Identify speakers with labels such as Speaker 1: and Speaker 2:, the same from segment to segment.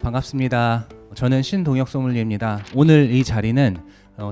Speaker 1: 반갑습니다. 저는 신동혁 소믈리에입니다. 오늘 이 자리는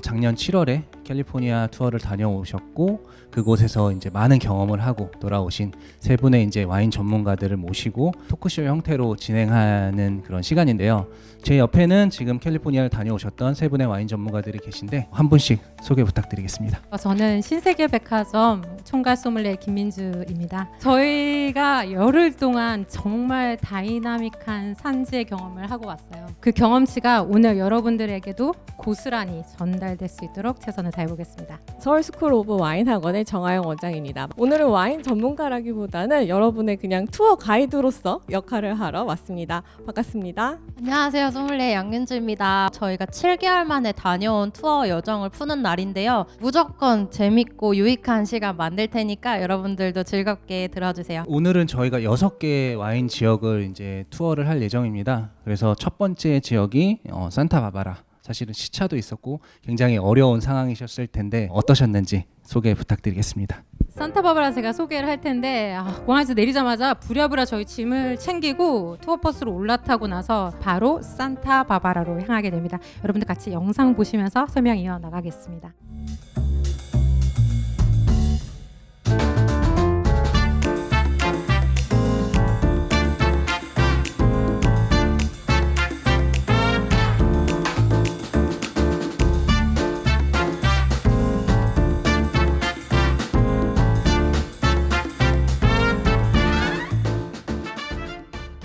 Speaker 1: 작년 7월에 캘리포니아 투어를 다녀오셨고 그곳에서 이제 많은 경험을 하고 돌아오신 세 분의 이제 와인 전문가들을 모시고 토크쇼 형태로 진행하는 그런 시간인데요. 제 옆에는 지금 캘리포니아를 다녀오셨던 세 분의 와인 전문가들이 계신데 한 분씩 소개 부탁드리겠습니다.
Speaker 2: 저는 신세계백화점 총괄 소믈리에 김민주입니다. 저희가 열흘 동안 정말 다이나믹한 산지의 경험을 하고 왔어요. 그 경험치가 오늘 여러분들에게도 고스란히 전달될 수 있도록 최선을 다해보겠습니다.
Speaker 3: 서울 스쿨 오브 와인 학원의 정하영 원장입니다. 오늘은 와인 전문가라기보다는 여러분의 그냥 투어 가이드로서 역할을 하러 왔습니다. 반갑습니다.
Speaker 4: 안녕하세요. 소믈리에 양윤주입니다. 저희가 7개월 만에 다녀온 투어 여정을 푸는 날인데요. 무조건 재밌고 유익한 시간 만들 테니까 여러분들도 즐겁게 들어주세요.
Speaker 1: 오늘은 저희가 6개 와인 지역을 이제 투어를 할 예정입니다. 그래서 첫 번째 지역이 산타바바라. 사실은 시차도 있었고 굉장히 어려운 상황이셨을 텐데 어떠셨는지 소개 부탁드리겠습니다.
Speaker 2: 산타바바라 제가 소개를 할 텐데 공항에서 내리자마자 부랴부랴 저희 짐을 챙기고 투어버스로 올라타고 나서 바로 산타바바라로 향하게 됩니다. 여러분들 같이 영상 보시면서 설명 이어나가겠습니다.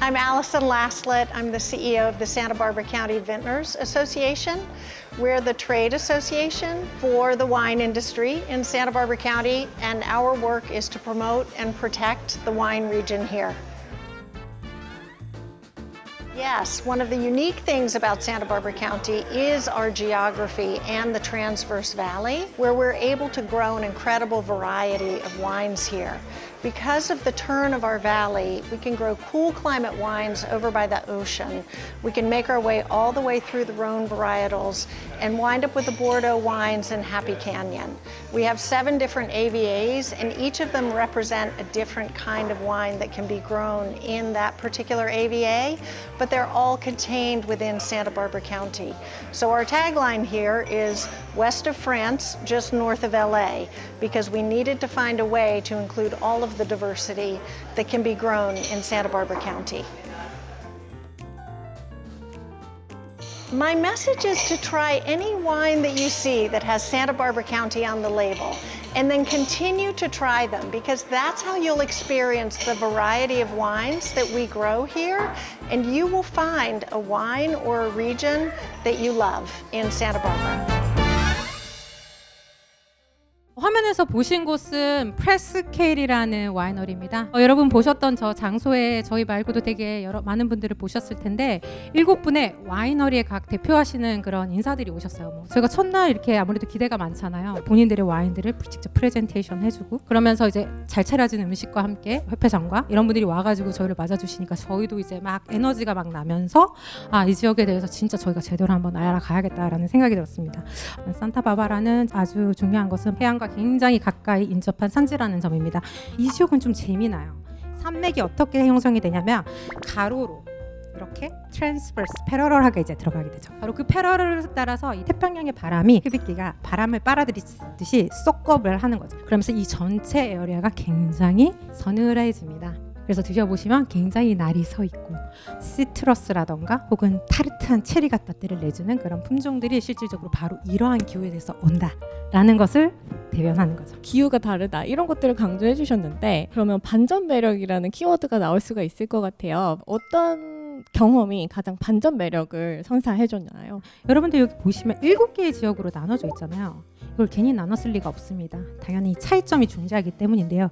Speaker 5: I'm Allison Laslett. I'm the CEO of the Santa Barbara County Vintners Association. We're the trade association for the wine industry in Santa Barbara County, and our work is to promote and protect the wine region here. Yes, one of the unique things about Santa Barbara County is our geography and the Transverse Valley, where we're able to grow an incredible variety of wines here. Because of the turn of our valley, we can grow cool climate wines over by the ocean. We can make our way all the way through the Rhone varietals and wind up with the Bordeaux wines in Happy Canyon. We have 7 different AVAs, and each of them represent a different kind of wine that can be grown in that particular AVA, but they're all contained within Santa Barbara County. So our tagline here is west of France, just north of LA, because we needed to find a way to include all of the diversity that can be grown in Santa Barbara County. My message is to try any wine that you see that has Santa Barbara County on the label, and then continue to try them, because that's how you'll experience the variety of wines that we grow here, and you will find a wine or a region that you love in Santa Barbara.
Speaker 2: 화면에서 보신 곳은 프레스케일이라는 와이너리입니다. 여러분 보셨던 저 장소에 저희 말고도 되게 많은 분들을 보셨을 텐데 7분의 와이너리의 각 대표하시는 그런 인사들이 오셨어요. 저희가 첫날 이렇게 아무래도 기대가 많잖아요. 본인들의 와인들을 직접 프레젠테이션 해주고 그러면서 이제 잘 차려진 음식과 함께 회패장과 이런 분들이 와가지고 저희를 맞아주시니까 저희도 이제 막 에너지가 막 나면서 이 지역에 대해서 진짜 저희가 제대로 한번 알아가야겠다라는 생각이 들었습니다. 산타바바라는 아주 중요한 것은 해안과 굉장히 가까이 인접한 산지라는 점입니다. 이 지역은 좀 재미나요. 산맥이 어떻게 형성이 되냐면 가로로 이렇게 트랜스버스 패러럴하게 이제 들어가게 되죠. 바로 그 패러럴을 따라서 이 태평양의 바람이 휘빗기가 바람을 빨아들이듯이 쏙업을 하는 거죠. 그러면서 이 전체 에어리아가 굉장히 서늘해집니다. 그래서 드셔보시면 굉장히 날이 서 있고 시트러스라던가 혹은 타르트한 체리 같은 때를 내주는 그런 품종들이 실질적으로 바로 이러한 기후에서 온다라는 것을 대변하는 거죠.
Speaker 3: 기후가 다르다 이런 것들을 강조해 주셨는데 그러면 반전 매력이라는 키워드가 나올 수가 있을 것 같아요. 어떤 경험이 가장 반전 매력을 선사해 줬나요?
Speaker 2: 여러분들 여기 보시면 7개의 지역으로 나눠져 있잖아요. 이걸 괜히 나눴을 리가 없습니다. 당연히 차이점이 존재하기 때문인데요.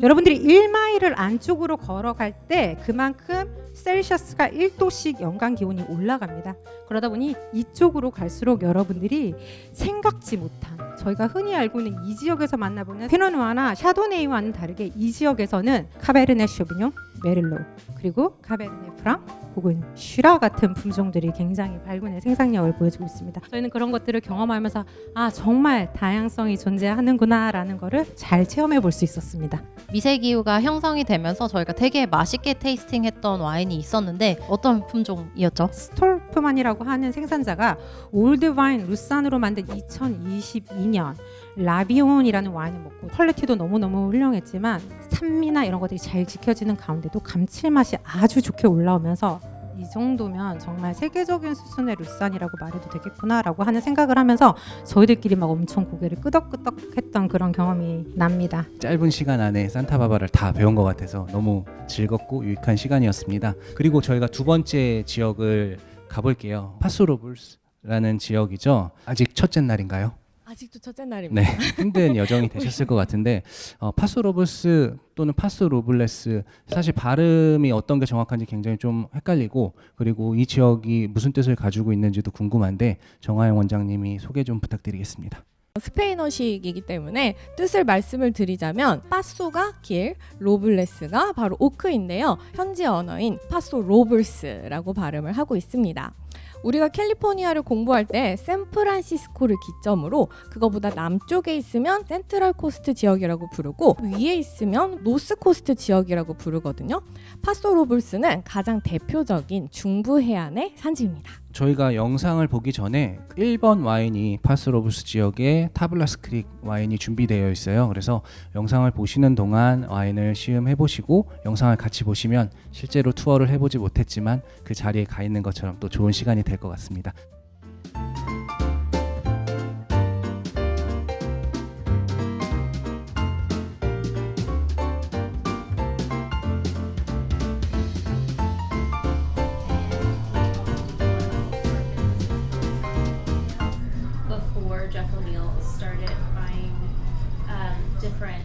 Speaker 2: 여러분들이 1마일을 안쪽으로 걸어갈 때 그만큼 셀시어스가 1도씩 연간 기온이 올라갑니다. 그러다 보니 이쪽으로 갈수록 여러분들이 생각지 못한 저희가 흔히 알고 있는 이 지역에서 만나보는 피노누아나 샤도네이와는 다르게 이 지역에서는 카베르네 쇼비뇽, 메를로, 그리고 카베르네 프랑 혹은 슈라 같은 품종들이 굉장히 발군의 생산력을 보여주고 있습니다. 저희는 그런 것들을 경험하면서 아, 정말 다양성이 존재하는구나라는 거를 잘 체험해 볼 수 있었습니다.
Speaker 4: 미세기후가 형성이 되면서 저희가 되게 맛있게 테이스팅했던 와인이 있었는데 어떤 품종이었죠?
Speaker 2: 스톨프만이라고 하는 생산자가 올드와인 루산으로 만든 2022년 라비온이라는 와인을 먹고 퀄리티도 너무너무 훌륭했지만 산미나 이런 것들이 잘 지켜지는 가운데도 감칠맛이 아주 좋게 올라오면서 이 정도면 정말 세계적인 수준의 루산이라고 말해도 되겠구나라고 하는 생각을 하면서 저희들끼리 막 엄청 고개를 끄덕끄덕 했던 그런 경험이 납니다.
Speaker 1: 짧은 시간 안에 산타바바라를 다 배운 것 같아서 너무 즐겁고 유익한 시간이었습니다. 그리고 저희가 두 번째 지역을 가볼게요. 파소로블스라는 지역이죠. 아직 첫째 날인가요?
Speaker 3: 아직도 첫째 날입니다.
Speaker 1: 네, 힘든 여정이 되셨을 것 같은데 파소로블스 또는 파소로블레스 사실 발음이 어떤 게 정확한지 굉장히 좀 헷갈리고 그리고 이 지역이 무슨 뜻을 가지고 있는지도 궁금한데 정하영 원장님이 소개 좀 부탁드리겠습니다.
Speaker 3: 스페인어식이기 때문에 뜻을 말씀을 드리자면 파소가 길, 로블레스가 바로 오크인데요. 현지 언어인 파소로블스라고 발음을 하고 있습니다. 우리가 캘리포니아를 공부할 때 샌프란시스코를 기점으로 그거보다 남쪽에 있으면 센트럴 코스트 지역이라고 부르고 위에 있으면 노스 코스트 지역이라고 부르거든요. 파소로블스는 가장 대표적인 중부 해안의 산지입니다.
Speaker 1: 저희가 영상을 보기 전에 1번 와인이 파스로브스 지역의 타블라스 크릭 와인이 준비되어 있어요. 그래서 영상을 보시는 동안 와인을 시음해 보시고 영상을 같이 보시면 실제로 투어를 해보지 못했지만 그 자리에 가 있는 것처럼 또 좋은 시간이 될 것 같습니다.
Speaker 6: Before Jeff O'Neill started buying different.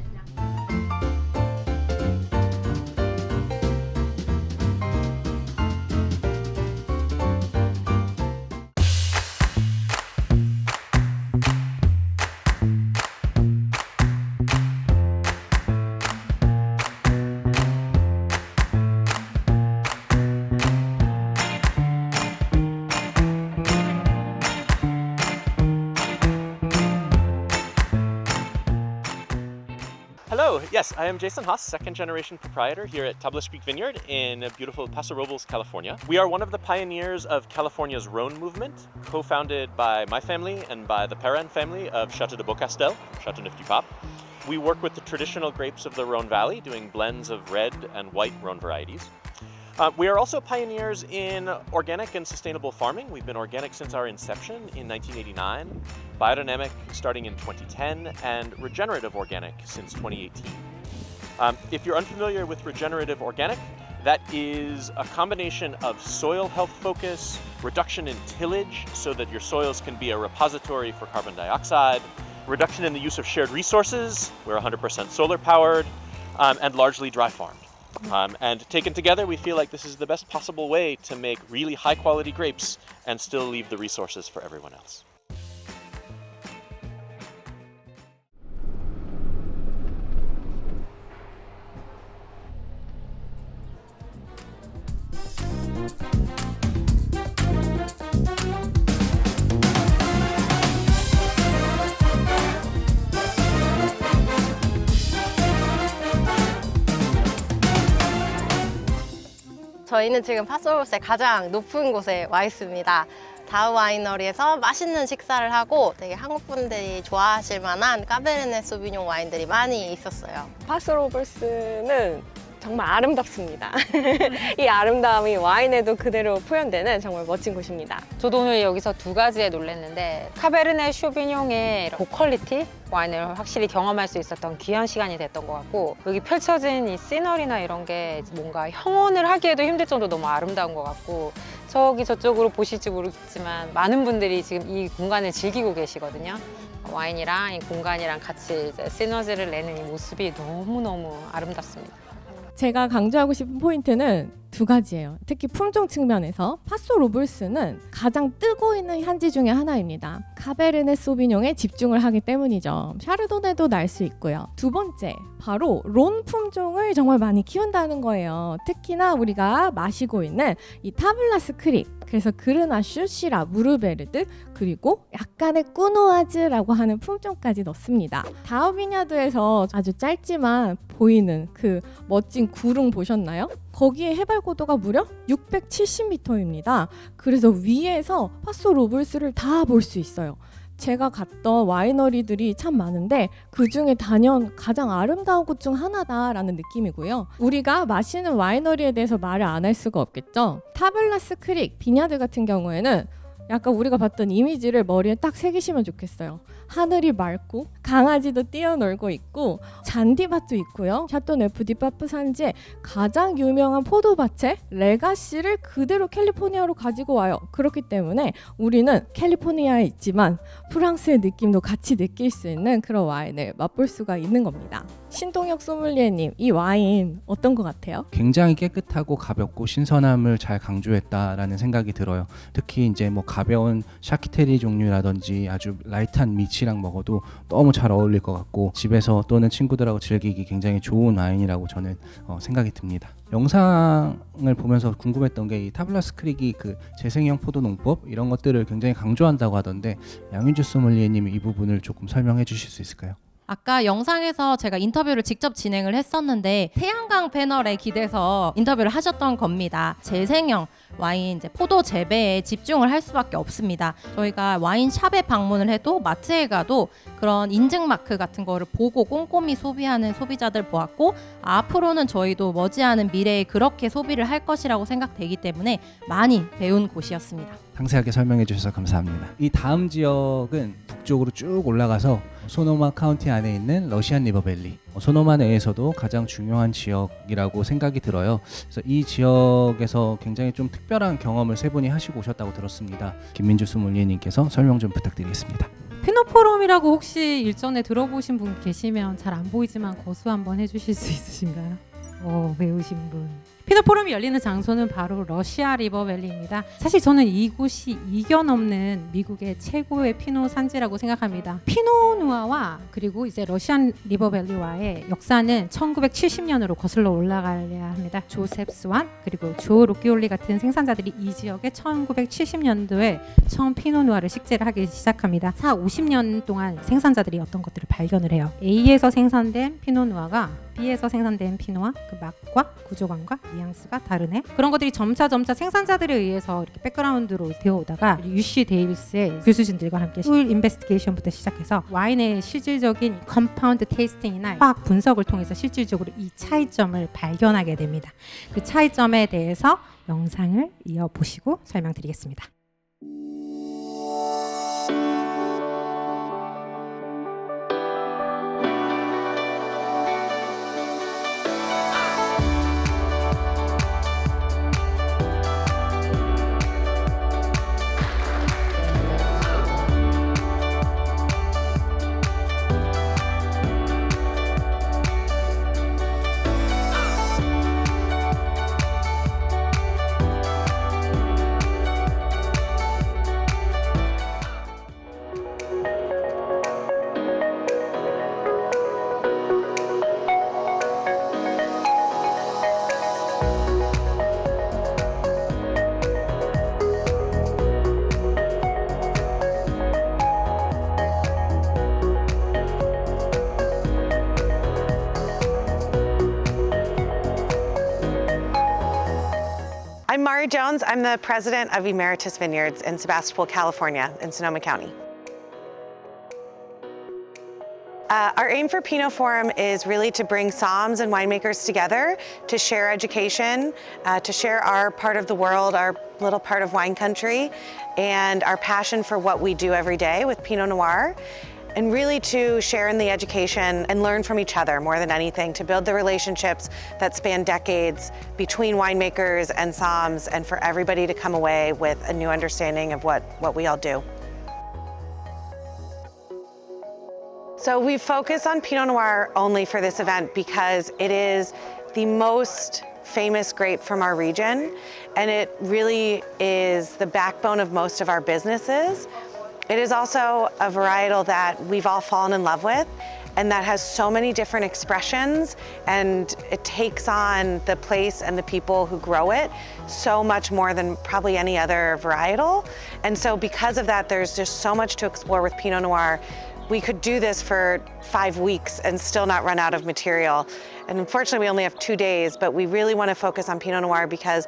Speaker 7: Hello, yes, I am Jason Haas, second generation proprietor here at Tablas Creek Vineyard in beautiful Paso Robles, California. We are one of the pioneers of California's Rhone movement, co-founded by my family and by the Perrin family of Chateau de Beaucastel, Chateau Neuf du Pape. We work with the traditional grapes of the Rhone Valley, doing blends of red and white Rhone varieties. We are also pioneers in organic and sustainable farming. We've been organic since our inception in 1989, biodynamic starting in 2010, and regenerative organic since 2018. If you're unfamiliar with regenerative organic, that is a combination of soil health focus, reduction in tillage so that your soils can be a repository for carbon dioxide, reduction in the use of shared resources, we're 100% solar powered, and largely dry farmed. And taken together, we feel like this is the best possible way to make really high quality grapes and still leave the resources for everyone else.
Speaker 8: 저희는 지금 파소로블스의 가장 높은 곳에 와 있습니다. 다우 와이너리에서 맛있는 식사를 하고 되게 한국 분들이 좋아하실 만한 카베르네 소비뇽 와인들이 많이 있었어요.
Speaker 9: 파소로블스는 정말 아름답습니다. 이 아름다움이 와인에도 그대로 표현되는 정말 멋진 곳입니다.
Speaker 10: 저도 오늘 여기서 두 가지에 놀랐는데 카베르네 쇼비뇽의 고퀄리티 와인을 확실히 경험할 수 있었던 귀한 시간이 됐던 것 같고 여기 펼쳐진 이 시너리나 이런 게 뭔가 형언을 하기에도 힘들 정도로 너무 아름다운 것 같고 저쪽으로 보실지 모르겠지만 많은 분들이 지금 이 공간을 즐기고 계시거든요. 와인이랑 이 공간이랑 같이 이제 시너지를 내는 이 모습이 너무너무 아름답습니다.
Speaker 3: 제가 강조하고 싶은 포인트는 두 가지예요. 특히 품종 측면에서 파소 로불스는 가장 뜨고 있는 향지 중에 하나입니다. 카베르네 소비뇽에 집중을 하기 때문이죠. 샤르도네도 날 수 있고요. 두 번째, 바로 론 품종을 정말 많이 키운다는 거예요. 특히나 우리가 마시고 있는 이 타블라스 크릭, 그래서 그르나슈, 시라, 무르베르드, 그리고 약간의 꾸노아즈라고 하는 품종까지 넣습니다. 다우비냐드에서 아주 짧지만 보이는 그 멋진 구릉 보셨나요? 거기에 해발 고도가 무려 670m입니다. 그래서 위에서 파소 로불스를 다 볼 수 있어요. 제가 갔던 와이너리들이 참 많은데 그 중에 단연 가장 아름다운 곳 중 하나다라는 느낌이고요. 우리가 마시는 와이너리에 대해서 말을 안 할 수가 없겠죠. 타블라스 크릭, 비냐드 같은 경우에는 약간 우리가 봤던 이미지를 머리에 딱 새기시면 좋겠어요. 하늘이 맑고 강아지도 뛰어놀고 있고 잔디밭도 있고요. 샤토네프 디파프 산지의 가장 유명한 포도밭의 레가시를 그대로 캘리포니아로 가지고 와요. 그렇기 때문에 우리는 캘리포니아에 있지만 프랑스의 느낌도 같이 느낄 수 있는 그런 와인을 맛볼 수가 있는 겁니다. 신동혁 소믈리에님, 이 와인 어떤 것 같아요?
Speaker 1: 굉장히 깨끗하고 가볍고 신선함을 잘 강조했다라는 생각이 들어요. 특히 이제 뭐 가벼운 샤키테리 종류라든지 아주 라이트한 미치랑 먹어도 너무 잘 어울릴 것 같고 집에서 또는 친구들하고 즐기기 굉장히 좋은 와인이라고 저는 생각이 듭니다. 영상을 보면서 궁금했던 게 이 타블라스 크릭이 그 재생형 포도 농법 이런 것들을 굉장히 강조한다고 하던데 양윤주 소믈리에님이 이 부분을 조금 설명해 주실 수 있을까요?
Speaker 4: 아까 영상에서 제가 인터뷰를 직접 진행을 했었는데 태양광 패널에 기대서 인터뷰를 하셨던 겁니다. 재생형 와인 이제 포도 재배에 집중을 할 수밖에 없습니다. 저희가 와인 샵에 방문을 해도 마트에 가도 그런 인증 마크 같은 거를 보고 꼼꼼히 소비하는 소비자들 보았고 앞으로는 저희도 머지않은 미래에 그렇게 소비를 할 것이라고 생각되기 때문에 많이 배운 곳이었습니다.
Speaker 1: 상세하게 설명해 주셔서 감사합니다. 이 다음 지역은 북쪽으로 쭉 올라가서 소노마 카운티 안에 있는 러시안 리버밸리, 소노마 내에서도 가장 중요한 지역이라고 생각이 들어요. 그래서 이 지역에서 굉장히 좀 특별한 경험을 세 분이 하시고 오셨다고 들었습니다. 김민주 소믈리에님께서 설명 좀 부탁드리겠습니다.
Speaker 2: 피노포럼이라고 혹시 일전에 들어보신 분 계시면 잘 안 보이지만 거수 한번 해주실 수 있으신가요? 배우신 분. 피노포럼이 열리는 장소는 바로 러시아 리버밸리입니다. 사실 저는 이곳이 이견 없는 미국의 최고의 피노 산지라고 생각합니다. 피노누아와 그리고 이제 러시안 리버밸리와의 역사는 1970년으로 거슬러 올라가야 합니다. 조셉 스완 그리고 조 로키올리 같은 생산자들이 이 지역에 1970년도에 처음 피노누아를 식재를 하기 시작합니다. 50년 동안 생산자들이 어떤 것들을 발견을 해요. A에서 생산된 피노누아가 B에서 생산된 피노와 그 맛과 구조감과 뉘앙스가 다르네. 그런 것들이 점차 생산자들에 의해서 이렇게 백그라운드로 되어오다가 UC 데이비스의 교수진들과 함께 소일 인베스티게이션부터 시작해서 와인의 실질적인 컴파운드 테이스팅이나 화학 분석을 통해서 실질적으로 이 차이점을 발견하게 됩니다. 그 차이점에 대해서 영상을 이어보시고 설명드리겠습니다.
Speaker 11: I'm Mari Jones. I'm the president of Emeritus Vineyards in Sebastopol, California, in Sonoma County. Our aim for Pinot Forum is really to bring somms and winemakers together to share education, to share our part of the world, our little part of wine country, and our passion for what we do every day with Pinot Noir. And really to share in the education and learn from each other more than anything, to build the relationships that span decades between winemakers and somms, and for everybody to come away with a new understanding of what we all do. So we focus on Pinot Noir only for this event because it is the most famous grape from our region, and it really is the backbone of most of our businesses. It is also a varietal that we've all fallen in love with, and that has so many different expressions, and it takes on the place and the people who grow it so much more than probably any other varietal. And so because of that, there's just so much to explore with Pinot Noir. We could do this for 5 weeks and still not run out of material. And unfortunately, we only have 2 days, but we really want to focus on Pinot Noir because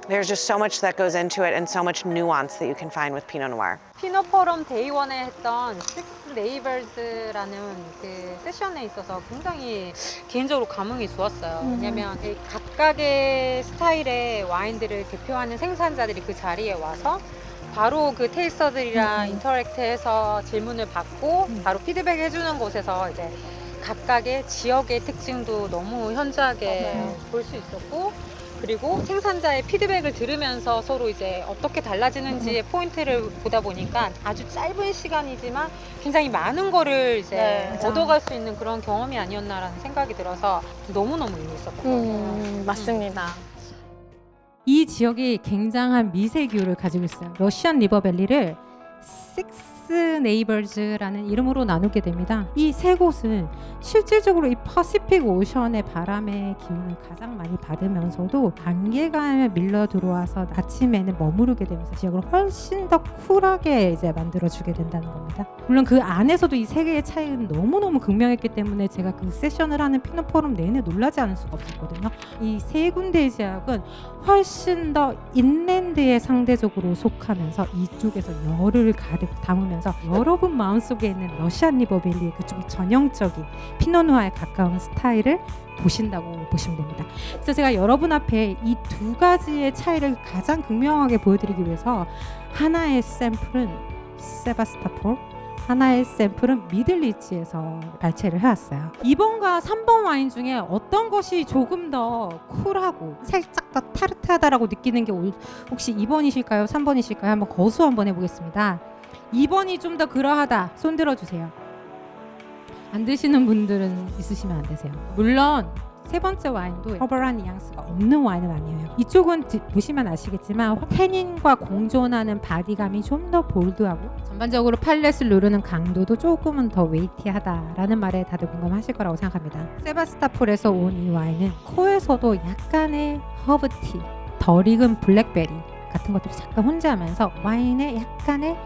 Speaker 11: there's just so much that goes into it and so much nuance that you can find with Pinot Noir.
Speaker 10: 피노포럼 데이1에 했던 Six Neighbors라는 그 세션에 있어서 굉장히 개인적으로 감흥이 좋았어요. 왜냐면 이 각각의 스타일의 와인들을 대표하는 생산자들이 그 자리에 와서 바로 그 테이스터들이랑 인터랙트해서 질문을 받고 바로 피드백 해주는 곳에서 이제 각각의 지역의 특징도 너무 현저하게 볼 수 있었고, 그리고 생산자의 피드백을 들으면서 서로 이제 어떻게 달라지는지의 포인트를 보다 보니까 아주 짧은 시간이지만 굉장히 많은 거를 이제 얻어갈 수 있는 그런 경험이 아니었나라는 생각이 들어서 너무너무 의미 있었던 것 같아요.
Speaker 3: 맞습니다.
Speaker 2: 이 지역이 굉장한 미세 기후를 가지고 있어요. 러시안 리버밸리를 Six Neighbors라는 이름으로 나누게 됩니다. 이 세 곳은 실질적으로 이 퍼시픽 오션의 바람의 기운을 가장 많이 받으면서도 안개가 밀려 들어와서 아침에는 머무르게 되면서 지역을 훨씬 더 쿨하게 이제 만들어주게 된다는 겁니다. 물론 그 안에서도 이 세 개의 차이는 너무너무 극명했기 때문에 제가 그 세션을 하는 피노 포럼 내내 놀라지 않을 수가 없었거든요. 이 세 군데의 지역은 훨씬 더 인랜드에 상대적으로 속하면서 이쪽에서 열을 가득 담으면서 여러분 마음속에 있는 러시안 리버밸리의 그 좀 전형적인 피노누아에 가까운 스타일을 보신다고 보시면 됩니다. 그래서 제가 여러분 앞에 이 두 가지의 차이를 가장 극명하게 보여드리기 위해서 하나의 샘플은 세바스타폴, 하나의 샘플은 미들리치에서 발췌를 해왔어요. 2번과 3번 와인 중에 어떤 것이 조금 더 쿨하고 살짝 더 타르트하다라고 느끼는 게 혹시 2번이실까요? 3번이실까요? 한번 거수 한번 해보겠습니다. 2번이 좀 더 그러하다. 손 들어주세요. 안 드시는 분들은 있으시면 안 되세요. 물론 세 번째 와인도 허벌한 뉘앙스가 없는 와인은 아니에요. 이쪽은 보시면 아시겠지만 태닌과 공존하는 바디감이 좀 더 볼드하고 전반적으로 팔렛을 누르는 강도도 조금은 더 웨이티하다라는 말에 다들 공감하실 거라고 생각합니다. 세바스타폴에서 온 이 와인은 코에서도 약간의 허브티, 덜 익은 블랙베리 같은 것들이 잠깐 혼재하면서 와인에 약간의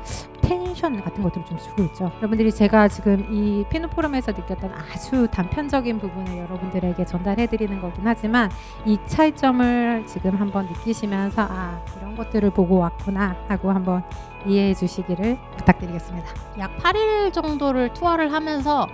Speaker 2: 텐션 같은 것들을 좀 주고 있죠. 여러분들이 제가 지금 이 피노포럼에서 느꼈던 아주 단편적인 부분을 여러분들에게 전달해드리는 거긴 하지만 이 차이점을 지금 한번 느끼시면서 아, 이런 것들을 보고 왔구나 하고 한번 이해해 주시기를 부탁드리겠습니다.
Speaker 4: 약 8일 정도를 투어를 하면서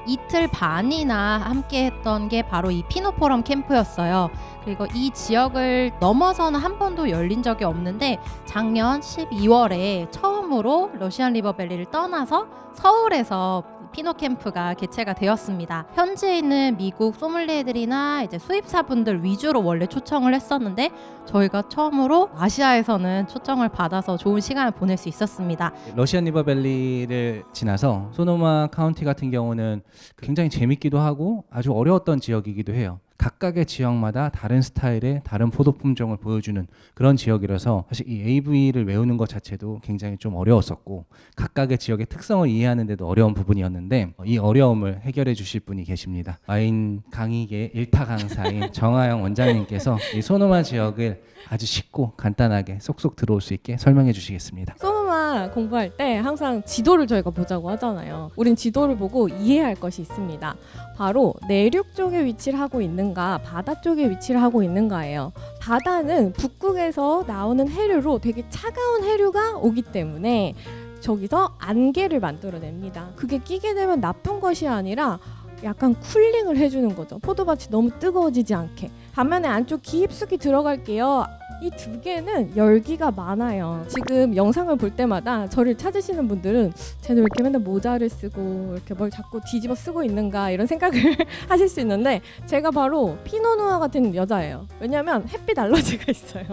Speaker 4: 이틀 반이나 함께 했던 게 바로 이 피노포럼 캠프였어요. 그리고 이 지역을 넘어서는 한 번도 열린 적이 없는데 작년 12월에 처음으로 러시안 리버밸리를 떠나서 서울에서 피노 캠프가 개최가 되었습니다. 현지에 있는 미국 소믈리에들이나 이제 수입사분들 위주로 원래 초청을 했었는데 저희가 처음으로 아시아에서는 초청을 받아서 좋은 시간을 보낼 수 있었습니다.
Speaker 1: 러시안 리버밸리를 지나서 소노마 카운티 같은 경우는 굉장히 재밌기도 하고 아주 어려웠던 지역이기도 해요. 각각의 지역마다 다른 스타일의 다른 포도 품종을 보여주는 그런 지역이라서 사실 이 AV를 외우는 것 자체도 굉장히 좀 어려웠었고 각각의 지역의 특성을 이해하는 데도 어려운 부분이었는데 이 어려움을 해결해 주실 분이 계십니다. 와인 강의계 일타 강사인 정하영 원장님께서 이 소노마 지역을 아주 쉽고 간단하게 쏙쏙 들어올 수 있게 설명해 주시겠습니다.
Speaker 3: 소노마 공부할 때 항상 지도를 저희가 보자고 하잖아요. 우린 지도를 보고 이해할 것이 있습니다. 바로 내륙 쪽에 위치를 하고 있는가, 바다 쪽에 위치를 하고 있는가예요. 바다는 북극에서 나오는 해류로 되게 차가운 해류가 오기 때문에 저기서 안개를 만들어냅니다. 그게 끼게 되면 나쁜 것이 아니라 약간 쿨링을 해주는 거죠. 포도밭이 너무 뜨거워지지 않게. 반면에 안쪽 깊숙이 들어갈게요. 이 두 개는 열기가 많아요. 지금 영상을 볼 때마다 저를 찾으시는 분들은 쟤는 왜 이렇게 맨날 모자를 쓰고 이렇게 뭘 자꾸 뒤집어 쓰고 있는가 이런 생각을 하실 수 있는데 제가 바로 피노누아 같은 여자예요. 왜냐하면 햇빛 알러지가 있어요.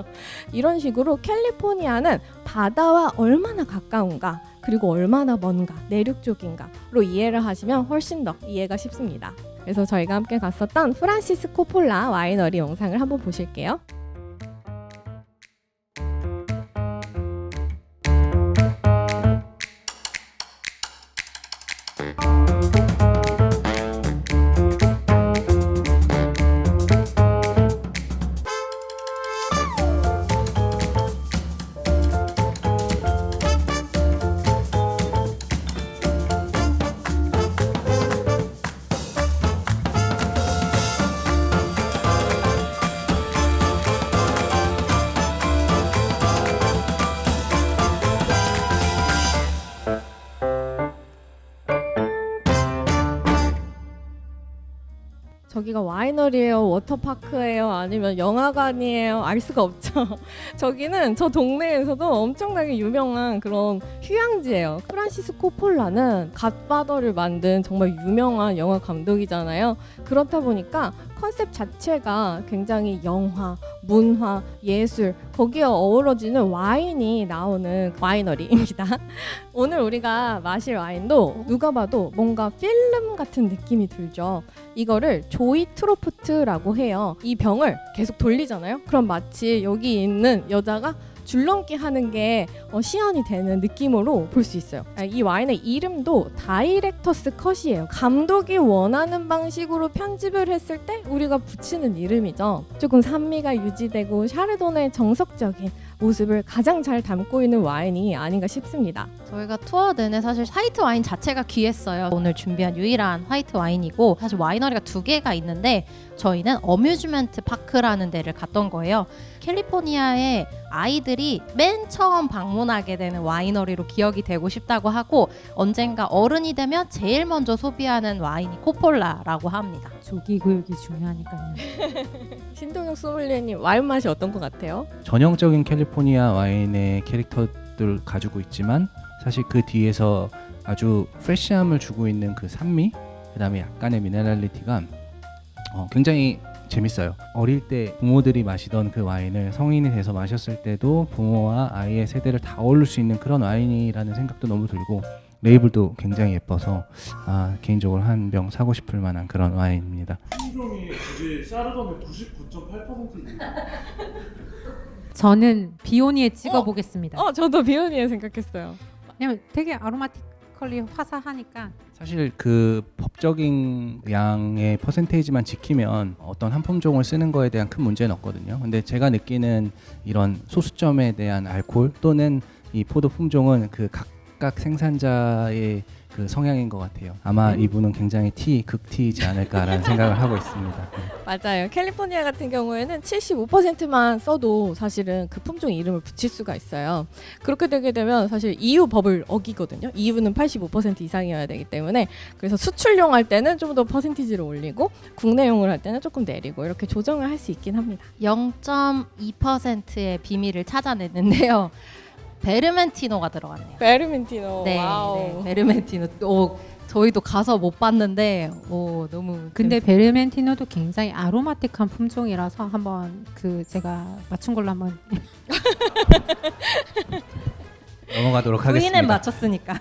Speaker 3: 이런 식으로 캘리포니아는 바다와 얼마나 가까운가 그리고 얼마나 먼가 내륙 쪽인가로 이해를 하시면 훨씬 더 이해가 쉽습니다. 그래서 저희가 함께 갔었던 프란시스 코폴라 와이너리 영상을 한번 보실게요. 저기가 와이너리예요, 워터파크예요, 아니면 영화관이에요, 알 수가 없죠. 저기는 저 동네에서도 엄청나게 유명한 그런 휴양지예요. 프란시스 코폴라는 갓파더를 만든 정말 유명한 영화 감독이잖아요. 그렇다 보니까 컨셉 자체가 굉장히 영화, 문화, 예술 거기에 어우러지는 와인이 나오는 와이너리입니다. 오늘 우리가 마실 와인도 누가 봐도 뭔가 필름 같은 느낌이 들죠. 이거를 조이 트로프트라고 해요. 이 병을 계속 돌리잖아요. 그럼 마치 여기 있는 여자가 줄넘기 하는 게 시연이 되는 느낌으로 볼 수 있어요. 이 와인의 이름도 다이렉터스 컷이에요. 감독이 원하는 방식으로 편집을 했을 때 우리가 붙이는 이름이죠. 조금 산미가 유지되고 샤르도네의 정석적인 모습을 가장 잘 담고 있는 와인이 아닌가 싶습니다.
Speaker 4: 저희가 투어 내내 사실 화이트 와인 자체가 귀했어요. 오늘 준비한 유일한 화이트 와인이고, 사실 와이너리가 2개가 있는데 저희는 어뮤즈먼트 파크라는 데를 갔던 거예요. 캘리포니아에 아이들이 맨 처음 방문하게 되는 와이너리로 기억이 되고 싶다고 하고, 언젠가 어른이 되면 제일 먼저 소비하는 와인이 코폴라라고 합니다.
Speaker 2: 조기 교육이 중요하니까요.
Speaker 3: 신동엽 소믈리에님 와인 맛이 어떤 것 같아요?
Speaker 1: 전형적인 캘리포니아 와인의 캐릭터들 가지고 있지만 사실 그 뒤에서 아주 프레시함을 주고 있는 그 산미, 그다음에 약간의 미네랄리티가 굉장히 재밌어요. 어릴 때 부모들이 마시던 그 와인을 성인이 돼서 마셨을 때도 부모와 아이의 세대를 다 어울릴 수 있는 그런 와인이라는 생각도 너무 들고, 레이블도 굉장히 예뻐서 개인적으로 한 병 사고 싶을 만한 그런 와인입니다.
Speaker 12: 품종이 굳이 샤르도네 99.8%입니다.
Speaker 2: 저는 비오니에 찍어보겠습니다.
Speaker 3: 저도 비오니에 생각했어요.
Speaker 2: 왜냐면 되게 아로마티컬리 화사하니까.
Speaker 1: 사실 그 법적인 양의 퍼센테이지만 지키면 어떤 한 품종을 쓰는 거에 대한 큰 문제는 없거든요. 근데 제가 느끼는 이런 소수점에 대한 알코올 또는 이 포도 품종은 그 각각 생산자의 그 성향인 것 같아요. 아마 이분은 굉장히 극티이지 않을까라는 생각을 하고 있습니다.
Speaker 3: 맞아요. 캘리포니아 같은 경우에는 75%만 써도 사실은 그 품종 이름을 붙일 수가 있어요. 그렇게 되게 되면 사실 EU 법을 어기거든요. EU는 85% 이상이어야 되기 때문에, 그래서 수출용 할 때는 좀 더 퍼센티지를 올리고 국내용을 할 때는 조금 내리고 이렇게 조정을 할 수 있긴 합니다.
Speaker 4: 0.2%의 비밀을 찾아냈는데요. 베르멘티노가 들어갔네요.
Speaker 3: 베르멘티노.
Speaker 4: 네,
Speaker 3: 와우.
Speaker 4: 네, 베르멘티노. 저희도 가서 못 봤는데 너무.
Speaker 2: 근데 베르멘티노도 굉장히 아로마틱한 품종이라서 한번 제가 맞춘 걸로 한번
Speaker 1: 넘어가도록
Speaker 4: 부인은
Speaker 1: 하겠습니다.
Speaker 4: 맞췄으니까.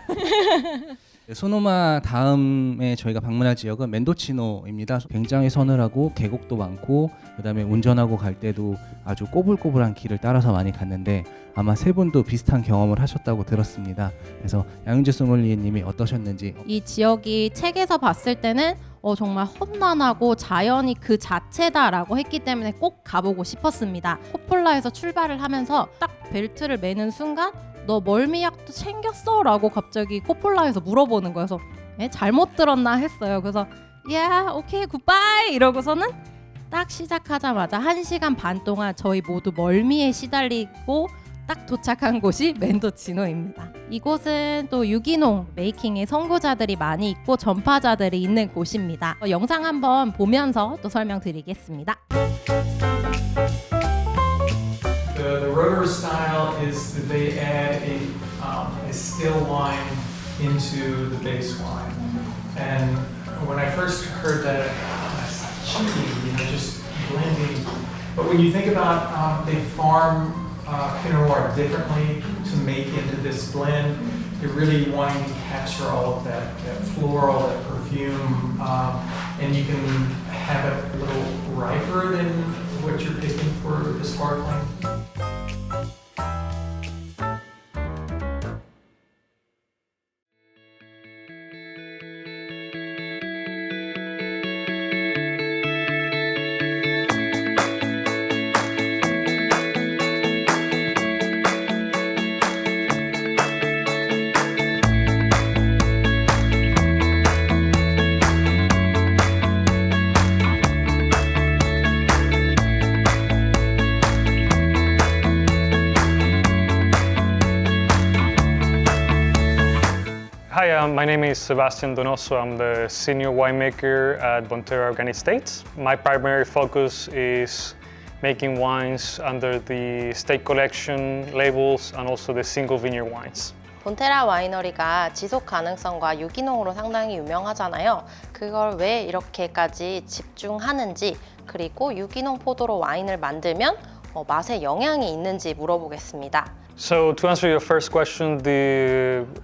Speaker 1: 소노마 다음에 저희가 방문할 지역은 멘도치노입니다. 굉장히 서늘하고 계곡도 많고, 그다음에 운전하고 갈 때도 아주 꼬불꼬불한 길을 따라서 많이 갔는데 아마 세 분도 비슷한 경험을 하셨다고 들었습니다. 그래서 양윤재 소믈리에님이 어떠셨는지.
Speaker 4: 이 지역이 책에서 봤을 때는 정말 험난하고 자연이 그 자체다라고 했기 때문에 꼭 가보고 싶었습니다. 코폴라에서 출발을 하면서 딱 벨트를 매는 순간 너 멀미약도 챙겼어? 라고 갑자기 코폴라에서 물어보는 거여서 잘못 들었나 했어요. 그래서 오케이 굿바이 이러고서는 딱 시작하자마자 1시간 반 동안 저희 모두 멀미에 시달리고 딱 도착한 곳이 멘도치노입니다. 이곳은 또 유기농 메이킹의 선구자들이 많이 있고 전파자들이 있는 곳입니다. 영상 한번 보면서 또 설명드리겠습니다.
Speaker 13: The rotary style is that they add a still wine into the base wine. And when I first heard that, that's cheating, just blending. But when you think about they farm Pinot Noir differently to make into this blend, you're really wanting to capture all of that floral, that perfume, and you can have it a little riper than what you're picking for the sparkling. Hi, my name is Sebastian Donoso. I'm the senior winemaker at Bonterra Organic Estates. My primary focus is making wines under the estate collection labels and also the single vineyard wines.
Speaker 8: 본테라 와이너리가 지속 가능성과 유기농으로 상당히 유명하잖아요. 그걸 왜 이렇게까지 집중하는지, 그리고 유기농 포도로 와인을 만들면 맛에 영향이 있는지 물어보겠습니다.
Speaker 13: So to answer your first question,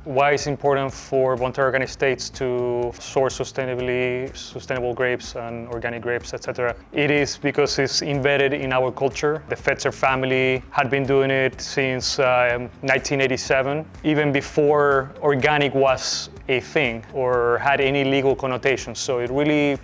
Speaker 13: why it's important for Bonterra Organic Estates to source sustainable grapes and organic grapes, etc. It is because it's embedded in our culture. The Fetzer family had been doing it since 1987, even before organic was a thing or had any legal connotations. So it really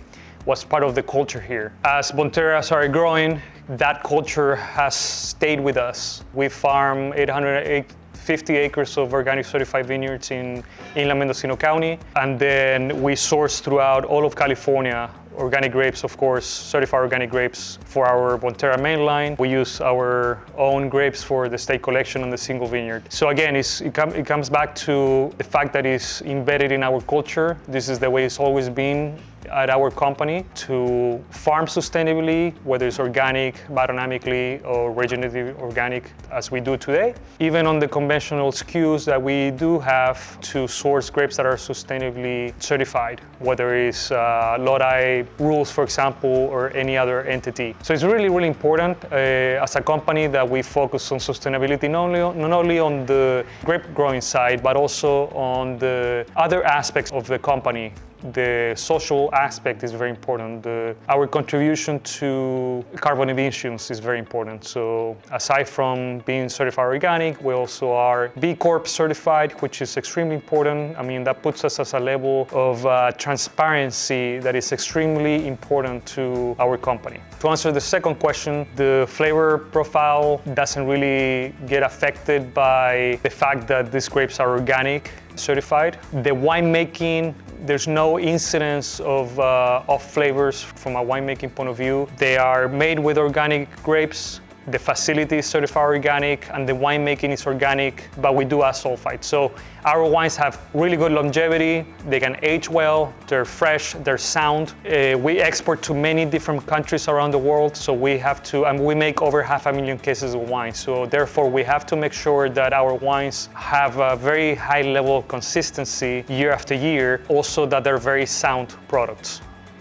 Speaker 13: was part of the culture here. As Bonterra started growing, that culture has stayed with us. We farm 850 acres of organic certified vineyards in inland Mendocino County, and then we source throughout all of California organic grapes, of course, certified organic grapes for our Bonterra main line. We use our own grapes for the state collection on the single vineyard. So again, it comes back to the fact that it's embedded in our culture. This is the way it's always been at our company, to farm sustainably, whether it's organic, biodynamically, or regenerative organic, as we do today. Even on the conventional SKUs that we do have to source grapes that are sustainably certified, whether it's Lodi rules, for example, or any other entity. So it's really, really important as a company that we focus on sustainability, not only on the grape growing side, but also on the other aspects of the company. The social aspect is very important. Our contribution to carbon emissions is very important. So aside from being certified organic, we also are B Corp certified, which is extremely important. I mean, that puts us at a level of transparency that is extremely important to our company. To answer the second question, the flavor profile doesn't really get affected by the fact that these grapes are organic certified. The winemaking, there's no incidence of off flavors from a winemaking point of view. They are made with organic grapes. The facility is certified organic and the winemaking is organic, but we do add sulfite. So our wines have really good longevity. They can age well, they're fresh, they're sound. We export to many different countries around the world, so we have to, and we make over 500,000 cases of wine. So therefore we have to make sure that our wines have a very high level of consistency year after year, also that they're very sound products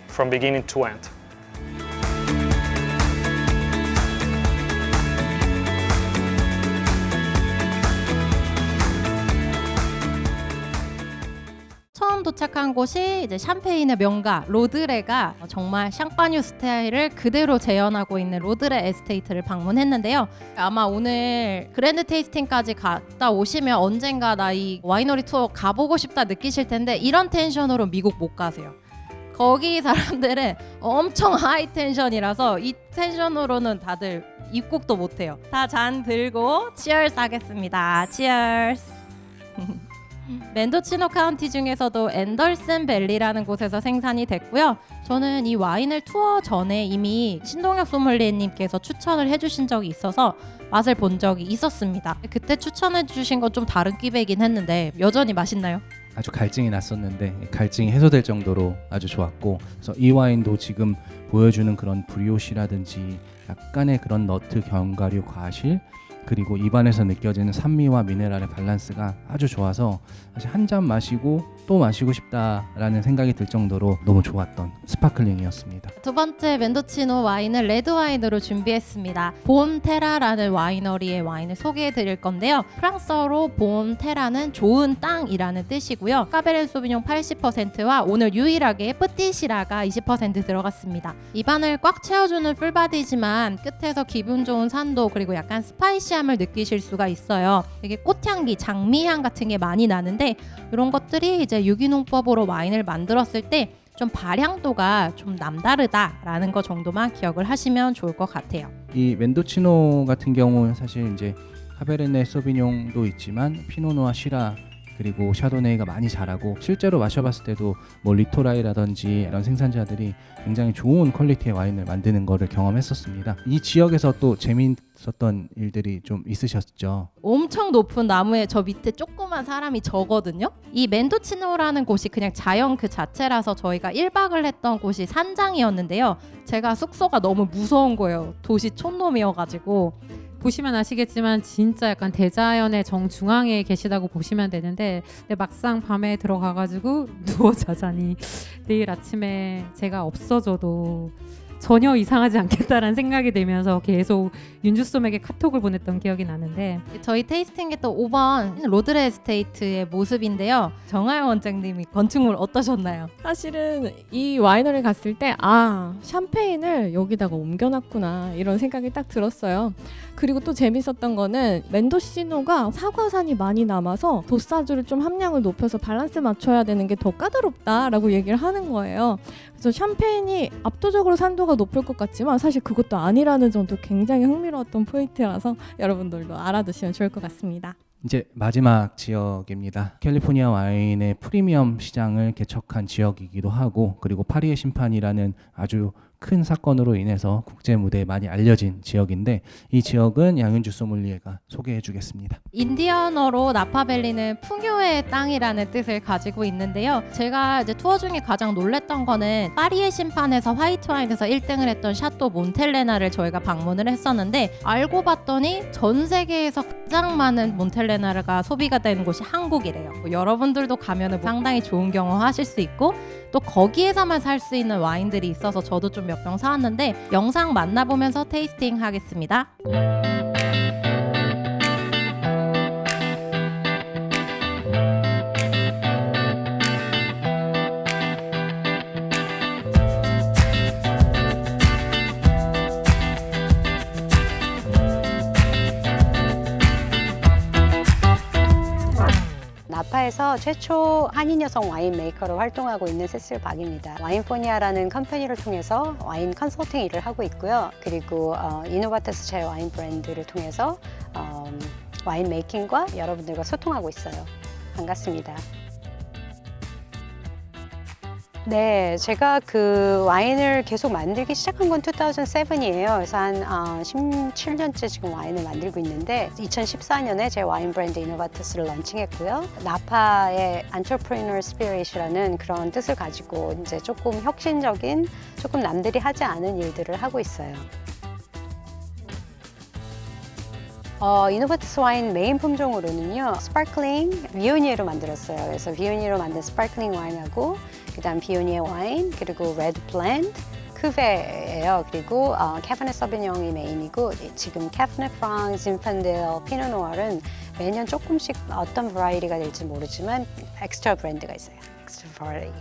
Speaker 13: from beginning to end.
Speaker 4: 처음 도착한 곳이 이제 샴페인의 명가 로드레가 정말 샹파뉴 스타일을 그대로 재현하고 있는 로드레 에스테이트를 방문했는데요. 아마 오늘 그랜드 테이스팅까지 갔다 오시면 언젠가 나 이 와이너리 투어 가보고 싶다 느끼실 텐데 이런 텐션으로 미국 못 가세요. 거기 사람들은 엄청 하이 텐션이라서 이 텐션으로는 다들 입국도 못해요. 다 잔 들고 치얼스 하겠습니다. 치얼스. 멘도치노 카운티 중에서도 앤더슨 밸리라는 곳에서 생산이 됐고요. 저는 이 와인을 투어 전에 이미 신동엽 소믈리에님께서 추천을 해주신 적이 있어서 맛을 본 적이 있었습니다. 그때 추천해주신 건 좀 다른 끼배긴 했는데 여전히 맛있나요?
Speaker 1: 아주 갈증이 났었는데 갈증이 해소될 정도로 아주 좋았고, 그래서 이 와인도 지금 보여주는 그런 브리오시라든지 약간의 그런 너트 견과류 과실, 그리고 입안에서 느껴지는 산미와 미네랄의 밸런스가 아주 좋아서 사실 한 잔 마시고 또 마시고 싶다라는 생각이 들 정도로 너무 좋았던 스파클링이었습니다.
Speaker 4: 두 번째 멘도치노 와인은 레드 와인으로 준비했습니다. 봄테라라는 와이너리의 와인을 소개해 드릴 건데요. 프랑스어로 봄테라는 좋은 땅이라는 뜻이고요. 카베르네 소비뇽 80%와 오늘 유일하게 뿌띠시라가 20% 들어갔습니다. 입안을 꽉 채워주는 풀바디지만 끝에서 기분 좋은 산도 그리고 약간 스파이시함을 느끼실 수가 있어요. 이게 꽃향기, 장미향 같은 게 많이 나는데 이런 것들이 이제 유기농법으로 와인을 만들었을 때 좀 발향도가 좀 남다르다라는 거 정도만 기억을 하시면 좋을 것 같아요.
Speaker 1: 이 멘도치노 같은 경우는 사실 이제 카베르네 소비뇽도 있지만 피노누아 시라 그리고 샤도네이가 많이 자라고 실제로 마셔봤을 때도 뭐 리토라이라든지 이런 생산자들이 굉장히 좋은 퀄리티의 와인을 만드는 거를 경험했었습니다. 이 지역에서 또 재미있었던 일들이 좀 있으셨죠?
Speaker 4: 엄청 높은 나무에 저 밑에 조그만 사람이 저거든요. 이 멘도치노라는 곳이 그냥 자연 그 자체라서 저희가 1박을 했던 곳이 산장이었는데요. 제가 숙소가 너무 무서운 거예요. 도시 촌놈이어가지고.
Speaker 2: 보시면 아시겠지만 진짜 약간 대자연의 정중앙에 계시다고 보시면 되는데 근데 막상 밤에 들어가가지고 누워 자자니 내일 아침에 제가 없어져도 전혀 이상하지 않겠다라는 생각이 들면서 계속 윤주솜에게 카톡을 보냈던 기억이 나는데
Speaker 4: 저희 테이스팅의 또 5번 로드레 에스테이트의 모습인데요. 정하영 원장님이 건축물 어떠셨나요?
Speaker 3: 사실은 이 와이너리 갔을 때 샴페인을 여기다가 옮겨놨구나 이런 생각이 딱 들었어요. 그리고 또 재밌었던 거는 멘도시노가 사과산이 많이 남아서 도사주를 좀 함량을 높여서 밸런스 맞춰야 되는 게 더 까다롭다라고 얘기를 하는 거예요. 그래서 샴페인이 압도적으로 산도가 높을 것 같지만 사실 그것도 아니라는 점도 굉장히 흥미로웠던 포인트라서 여러분들도 알아두시면 좋을 것 같습니다.
Speaker 1: 이제 마지막 지역입니다. 캘리포니아 와인의 프리미엄 시장을 개척한 지역이기도 하고 그리고 파리의 심판이라는 아주 큰 사건으로 인해서 국제 무대에 많이 알려진 지역인데 이 지역은 양윤주 소믈리에가 소개해 주겠습니다.
Speaker 4: 인디언어로 나파밸리는 풍요의 땅이라는 뜻을 가지고 있는데요. 제가 이제 투어 중에 가장 놀랬던 거는 파리의 심판에서 화이트 와인에서 1등을 했던 샤또 몬텔레나를 저희가 방문을 했었는데 알고 봤더니 전 세계에서 가장 많은 몬텔레나가 소비가 되는 곳이 한국이래요. 여러분들도 가면 상당히 좋은 경험 하실 수 있고 또 거기에서만 살 수 있는 와인들이 있어서 저도 좀 몇 병 사왔는데 영상 만나보면서 테이스팅 하겠습니다.
Speaker 14: 나파에서 최초 한인 여성 와인 메이커로 활동하고 있는 세실 박입니다. 와인포니아라는 컴퍼니를 통해서 와인 컨설팅 일을 하고 있고요. 그리고 이노바테스 제 와인 브랜드를 통해서 와인 메이킹과 여러분들과 소통하고 있어요. 반갑습니다. 네, 제가 그 와인을 계속 만들기 시작한 건 2007이에요. 그래서 한 17년째 지금 와인을 만들고 있는데 2014년에 제 와인 브랜드 이노바테스를 런칭했고요. 나파의 Entrepreneur Spirit이라는 그런 뜻을 가지고 이제 조금 혁신적인, 조금 남들이 하지 않은 일들을 하고 있어요. 이노바테스 와인 메인 품종으로는요, 스파클링 비오니에로 만들었어요. 그래서 비오니에로 만든 스파클링 와인하고 그다음 비오니에 와인, 그리고 레드 블렌드, 쿠베예요. 그리고 캐버넷 서비뇽이 메인이고 지금 캐버넷 프랑, 징판델, 피노누아르는 매년 조금씩 어떤 버라이티가 될지 모르지만 엑스트라 브랜드가 있어요. 엑스트라 버라이티.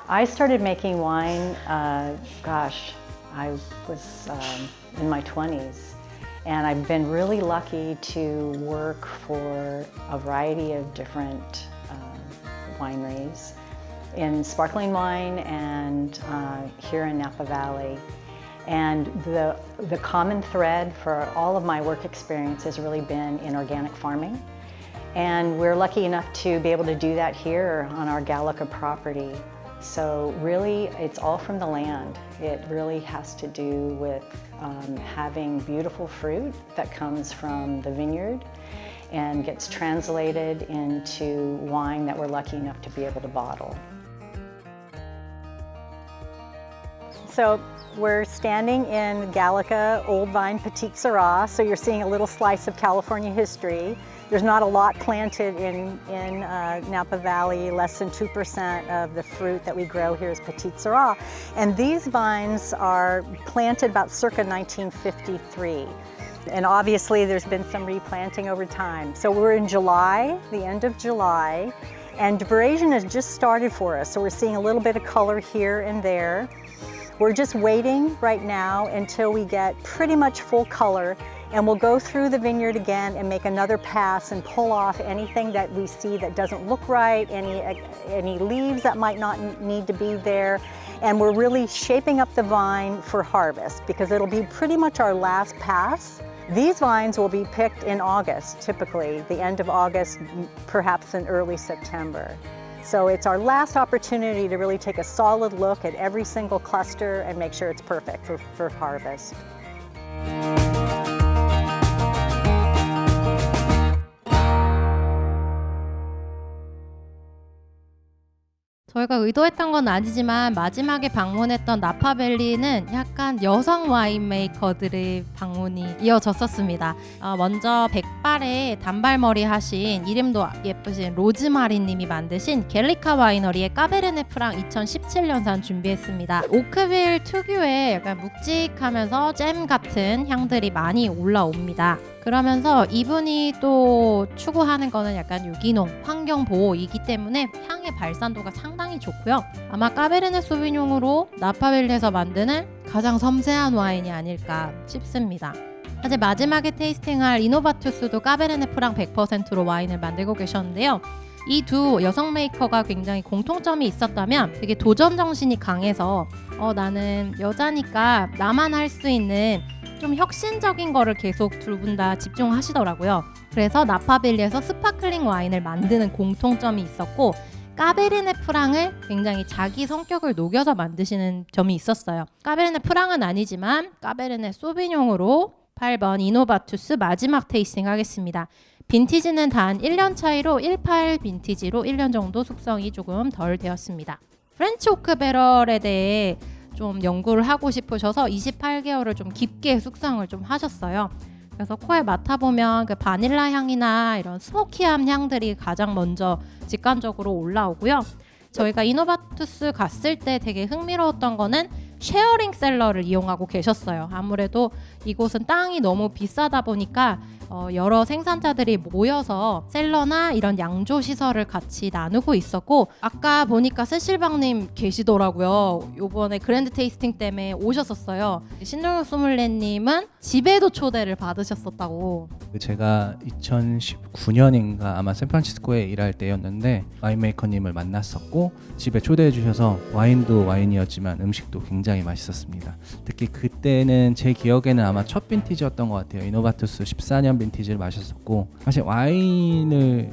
Speaker 15: I started making wine, I was in my 20s, and I've been really lucky to work for a variety of different wineries in sparkling wine and here in Napa Valley. And the common thread for all of my work experience has really been in organic farming. And we're lucky enough to be able to do that here on our Gallica property. So really, it's all from the land. It really has to do with having beautiful fruit that comes from the vineyard and gets translated into wine that we're lucky enough to be able to bottle.
Speaker 16: So we're standing in Gallica Old Vine Petite Syrah, so you're seeing a little slice of California history. There's not a lot planted in Napa Valley. Less than 2% of the fruit that we grow here is Petite Syrah. And these vines are planted about circa 1953. And obviously there's been some replanting over time. So we're in July, the end of July, and veraison has just started for us. So we're seeing a little bit of color here and there. We're just waiting right now until we get pretty much full color, and we'll go through the vineyard again and make another pass and pull off anything that we see that doesn't look right, any leaves that might not need to be there. And we're really shaping up the vine for harvest because it'll be pretty much our last pass. These vines will be picked in August, typically, the end of August, perhaps in early September. So it's our last opportunity to really take a solid look at every single cluster and make sure it's perfect for harvest.
Speaker 4: 저희가 의도했던 건 아니지만 마지막에 방문했던 나파밸리는 약간 여성 와인메이커들의 방문이 이어졌었습니다. 먼저 백발에 단발머리 하신 이름도 예쁘신 로즈마리 님이 만드신 갤리카 와이너리의 까베르네 프랑 2017년산 준비했습니다. 오크빌 특유의 약간 묵직하면서 잼 같은 향들이 많이 올라옵니다. 그러면서 이분이 또 추구하는 거는 약간 유기농, 환경보호이기 때문에 향의 발산도가 상당히 좋고요. 아마 까베르네 소비뇽으로 나파밸리에서 만드는 가장 섬세한 와인이 아닐까 싶습니다. 사실 마지막에 테이스팅할 이노바투스도 까베르네 프랑 100%로 와인을 만들고 계셨는데요. 이 두 여성 메이커가 굉장히 공통점이 있었다면 되게 도전 정신이 강해서 나는 여자니까 나만 할 수 있는 좀 혁신적인 거를 계속 두 분 다 집중하시더라고요. 그래서 나파밸리에서 스파클링 와인을 만드는 공통점이 있었고 까베르네 프랑을 굉장히 자기 성격을 녹여서 만드시는 점이 있었어요. 까베르네 프랑은 아니지만 까베르네 소비뇽으로 8번 이노바투스 마지막 테이스팅 하겠습니다. 빈티지는 단 1년 차이로 18 빈티지로 1년 정도 숙성이 조금 덜 되었습니다. 프렌치 오크 배럴에 대해 좀 연구를 하고 싶으셔서 28개월을 좀 깊게 숙성을 좀 하셨어요. 그래서 코에 맡아보면 그 바닐라 향이나 이런 스모키한 향들이 가장 먼저 직관적으로 올라오고요. 저희가 이노바투스 갔을 때 되게 흥미로웠던 거는 쉐어링 셀러를 이용하고 계셨어요. 아무래도 이곳은 땅이 너무 비싸다 보니까 여러 생산자들이 모여서 셀러나 이런 양조 시설을 같이 나누고 있었고, 아까 보니까 세실방님 계시더라고요. 요번에 그랜드 테이스팅 때문에 오셨었어요. 신동엽 소믈리에님은 집에도 초대를 받으셨었다고.
Speaker 1: 제가 2019년인가 아마 샌프란시스코에 일할 때였는데 와인메이커님을 만났었고 집에 초대해 주셔서 와인도 와인이었지만 음식도 굉장히 맛있었습니다. 특히 그때는 제 기억에는 아마 첫 빈티지였던 것 같아요. 이노바투스 14년 빈티지를 마셨었고, 사실 와인을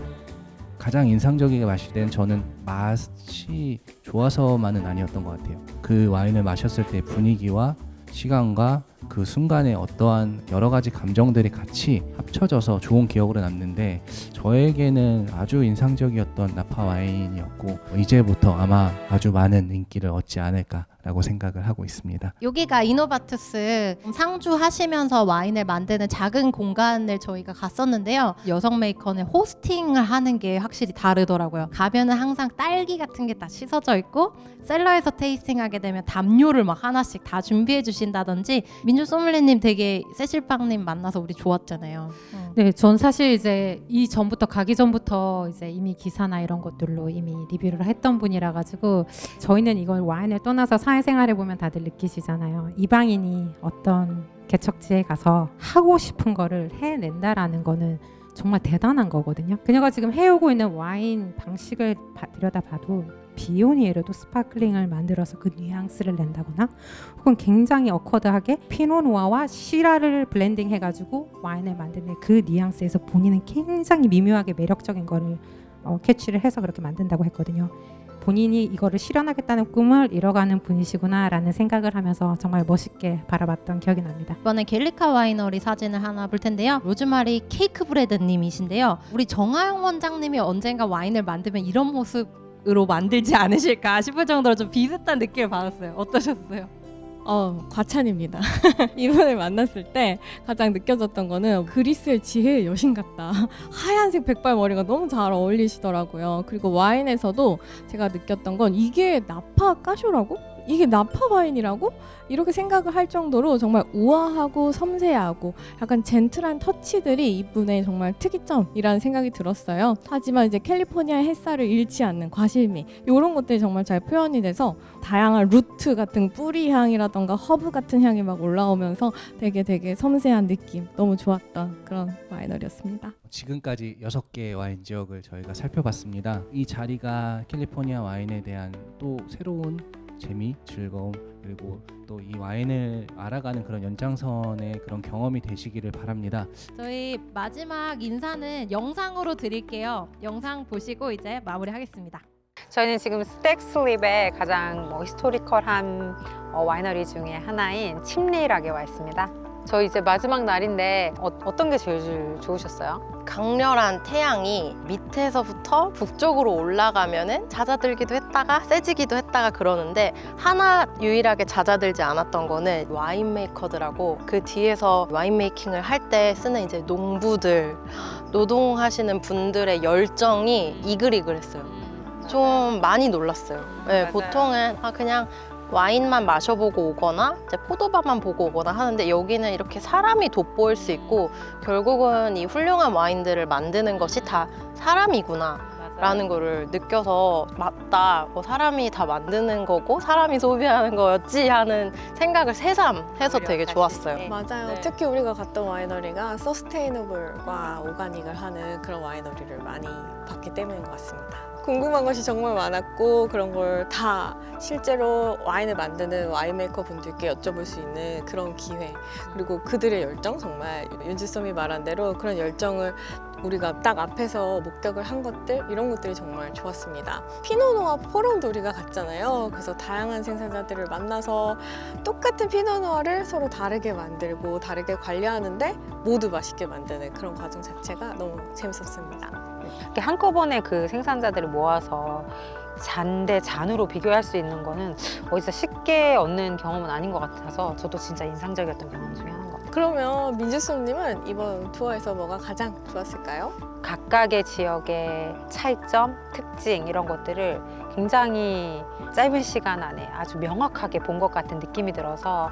Speaker 1: 가장 인상적이게 마실 때는 저는 맛이 좋아서만은 아니었던 것 같아요. 그 와인을 마셨을 때 분위기와 시간과 그 순간에 어떠한 여러 가지 감정들이 같이 합쳐져서 좋은 기억으로 남는데, 저에게는 아주 인상적이었던 나파 와인이었고 이제부터 아마 아주 많은 인기를 얻지 않을까라고 생각을 하고 있습니다.
Speaker 4: 여기가 이노바투스 상주 하시면서 와인을 만드는 작은 공간을 저희가 갔었는데요. 여성 메이커는 호스팅을 하는 게 확실히 다르더라고요. 가면은 항상 딸기 같은 게 다 씻어져 있고, 셀러에서 테이스팅하게 되면 담요를 막 하나씩 다 준비해 주신다든지. 민주 소믈리에님 되게 세실빵님 만나서 우리 좋았잖아요.
Speaker 2: 네, 전 사실 이제 이 전부터 가기 전부터 이제 이미 기사나 이런 것들로 이미 리뷰를 했던 분이라 가지고, 저희는 이걸 와인을 떠나서 사회생활에 보면 다들 느끼시잖아요. 이방인이 어떤 개척지에 가서 하고 싶은 거를 해낸다라는 거는 정말 대단한 거거든요. 그녀가 지금 해오고 있는 와인 방식을 들여다봐도 비오니에르도 스파클링을 만들어서 그 뉘앙스를 낸다거나, 혹은 굉장히 어커드하게 피노누아와 시라를 블렌딩 해가지고 와인을 만드는 그 뉘앙스에서 본인은 굉장히 미묘하게 매력적인 거를 캐치를 해서 그렇게 만든다고 했거든요. 본인이 이거를 실현하겠다는 꿈을 이뤄가는 분이시구나 라는 생각을 하면서 정말 멋있게 바라봤던 기억이 납니다.
Speaker 4: 이번에 갤리카 와이너리 사진을 하나 볼 텐데요. 로즈마리 케이크 브레드 님이신데요. 우리 정하영 원장님이 언젠가 와인을 만들면 이런 모습으로 만들지 않으실까 싶을 정도로 좀 비슷한 느낌을 받았어요. 어떠셨어요?
Speaker 3: 과찬입니다. 이분을 만났을 때 가장 느껴졌던 거는 그리스의 지혜의 여신 같다. 하얀색 백발 머리가 너무 잘 어울리시더라고요. 그리고 와인에서도 제가 느꼈던 건 이게 나파 까쇼라고? 이게 나파 와인이라고? 이렇게 생각을 할 정도로 정말 우아하고 섬세하고 약간 젠틀한 터치들이 이분의 정말 특이점이라는 생각이 들었어요. 하지만 이제 캘리포니아 햇살을 잃지 않는 과실미 이런 것들이 정말 잘 표현이 돼서 다양한 루트 같은 뿌리 향이라던가 허브 같은 향이 막 올라오면서 되게 섬세한 느낌 너무 좋았던 그런 와이너리였습니다.
Speaker 1: 지금까지 6개의 와인 지역을 저희가 살펴봤습니다. 이 자리가 캘리포니아 와인에 대한 또 새로운 재미, 즐거움 그리고 또 이 와인을 알아가는 그런 연장선의 그런 경험이 되시기를 바랍니다.
Speaker 4: 저희 마지막 인사는 영상으로 드릴게요. 영상 보시고 이제 마무리하겠습니다.
Speaker 10: 저희는 지금 스택슬립의 가장 히스토리컬한 와이너리 중에 하나인 침리락에 와 있습니다. 저희 이제 마지막 날인데 어떤 게 제일 좋으셨어요?
Speaker 8: 강렬한 태양이 밑에서부터 북쪽으로 올라가면은 잦아들기도 했다가 세지기도 했다가 그러는데 하나 유일하게 잦아들지 않았던 거는 와인 메이커들하고 그 뒤에서 와인 메이킹을 할 때 쓰는 이제 농부들 노동하시는 분들의 열정이 이글이글했어요. 좀 많이 놀랐어요. 네, 보통은 그냥 와인만 마셔보고 오거나 이제 포도밭만 보고 오거나 하는데 여기는 이렇게 사람이 돋보일 수 있고 결국은 이 훌륭한 와인들을 만드는 것이 다 사람이구나 라는 거를 느껴서 맞다 사람이 다 만드는 거고 사람이 소비하는 거였지 하는 생각을 새삼해서 되게 좋았어요.
Speaker 9: 맞아요. 특히 우리가 갔던 와이너리가 서스테이너블과 오가닉을 하는 그런 와이너리를 많이 봤기 때문인 것 같습니다. 궁금한 것이 정말 많았고 그런 걸 다 실제로 와인을 만드는 와인메이커 분들께 여쭤볼 수 있는 그런 기회 그리고 그들의 열정 정말 윤지썸이 말한 대로 그런 열정을 우리가 딱 앞에서 목격을 한 것들 이런 것들이 정말 좋았습니다. 피노누아 포럼도 우리가 갔잖아요. 그래서 다양한 생산자들을 만나서 똑같은 피노누아를 서로 다르게 만들고 다르게 관리하는데 모두 맛있게 만드는 그런 과정 자체가 너무 재밌었습니다.
Speaker 10: 이렇게 한꺼번에 그 생산자들을 모아서 잔 대 잔으로 비교할 수 있는 거는 어디서 쉽게 얻는 경험은 아닌 것 같아서 저도 진짜 인상적이었던 경험 중에 하나인 것 같아요.
Speaker 9: 그러면 민주수님은 이번 투어에서 뭐가 가장 좋았을까요?
Speaker 10: 각각의 지역의 차이점, 특징 이런 것들을 굉장히 짧은 시간 안에 아주 명확하게 본 것 같은 느낌이 들어서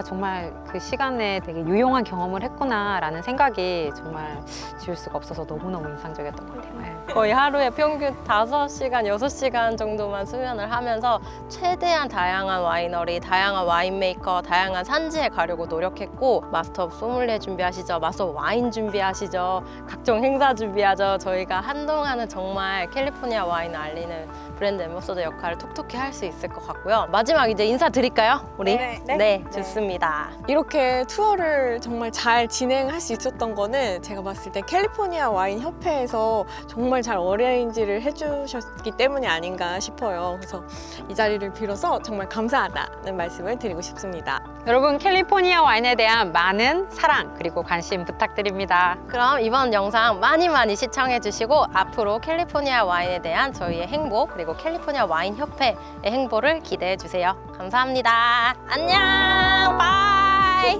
Speaker 10: 정말 그 시간에 되게 유용한 경험을 했구나라는 생각이 정말 지울 수가 없어서 너무너무 인상적이었던 것 같아요. 네.
Speaker 8: 거의 하루에 평균 5시간, 6시간 정도만 수면을 하면서 최대한 다양한 와이너리, 다양한 와인메이커, 다양한 산지에 가려고 노력했고 마스터 오브 소믈리에 준비하시죠, 마스터 오브 와인 준비하시죠, 각종 행사 준비하죠. 저희가 한동안은 정말 캘리포니아 와인을 알리는 브랜드 앰버서더 역할을 톡톡히 할 수 있을 것 같고요. 마지막 이제 인사드릴까요? 우리? 네, 좋습니다.
Speaker 9: 이렇게 투어를 정말 잘 진행할 수 있었던 거는 제가 봤을 때 캘리포니아 와인 협회에서 정말 잘 어레인지를 해주셨기 때문이 아닌가 싶어요. 그래서 이 자리를 빌어서 정말 감사하다는 말씀을 드리고 싶습니다.
Speaker 10: 여러분 캘리포니아 와인에 대한 많은 사랑 그리고 관심 부탁드립니다.
Speaker 8: 그럼 이번 영상 많이 시청해 주시고 앞으로 캘리포니아 와인에 대한 저희의 행보 그리고 캘리포니아 와인 협회의 행보를 기대해 주세요. 감사합니다. 안녕. 바이.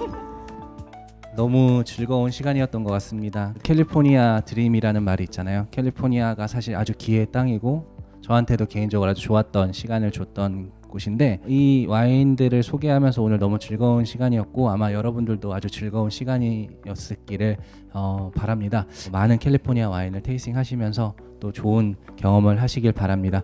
Speaker 1: 너무 즐거운 시간이었던 것 같습니다. 캘리포니아 드림이라는 말이 있잖아요. 캘리포니아가 사실 아주 기회의 땅이고 저한테도 개인적으로 아주 좋았던 시간을 줬던 곳인데 이 와인들을 소개하면서 오늘 너무 즐거운 시간이었고 아마 여러분들도 아주 즐거운 시간이었기를 바랍니다. 많은 캘리포니아 와인을 테이스팅 하시면서 또 좋은 경험을 하시길 바랍니다.